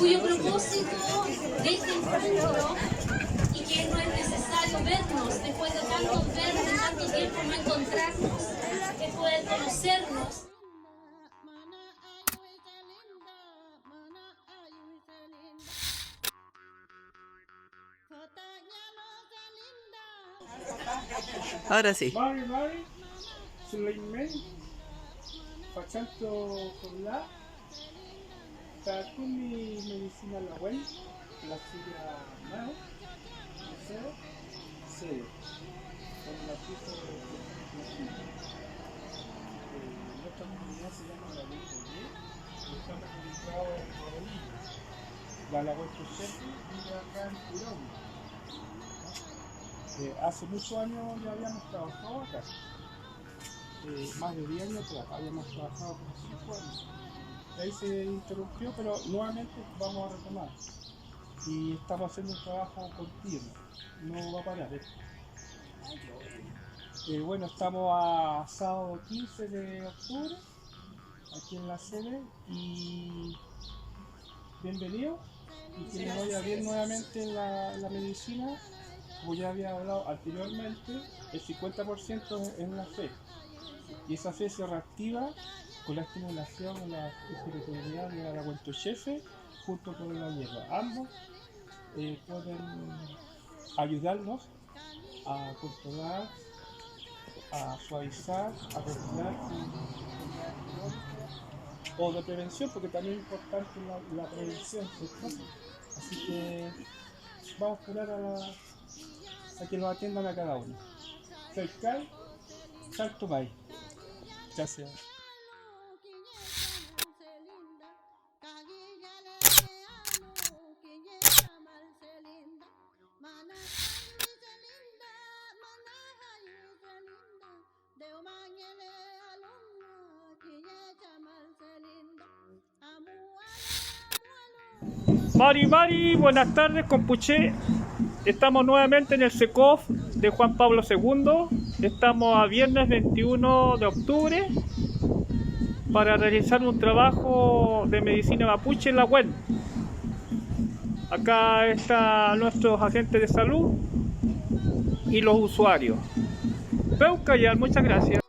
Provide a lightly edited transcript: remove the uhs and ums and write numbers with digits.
cuyo propósito de este encuentro y que no es necesario vernos después de tanto tiempo no encontrarnos, es poder conocernos. Ahora sí. Mari, Sulaiman, facendo con la takumi medicina la web, la silla mano, deseo, sí, con la pieza de nuestra comunidad se llama la WPD, estamos ubicados en Rodolina. La web vive acá en Curón. Hace muchos años ya habíamos trabajado acá. Más de 10 años atrás, habíamos trabajado por 5 años. Ahí se interrumpió, pero nuevamente vamos a retomar. Y estamos haciendo un trabajo continuo, no va a parar esto. Bueno, estamos a sábado 15 de octubre, aquí en la sede, y bienvenido. Y que les vaya bien nuevamente en la medicina. Como ya había hablado anteriormente, el 50% es la fe. Y esa fe se reactiva con la estimulación de la espiritualidad de la Huentochefe junto con la hierba. Ambos pueden ayudarnos a controlar, a suavizar, a retirar enfermedades crónicas o de prevención, porque también es importante la prevención, ¿cierto? Así que vamos a esperar a que nos atiendan a cada uno. Soy Kai, Salto Bay. Gracias. Mari, buenas tardes, Compuché. Estamos nuevamente en el SECOF de Juan Pablo II. Estamos a viernes 21 de octubre para realizar un trabajo de medicina mapuche en la web. Acá están nuestros agentes de salud y los usuarios. Peucayal, muchas gracias.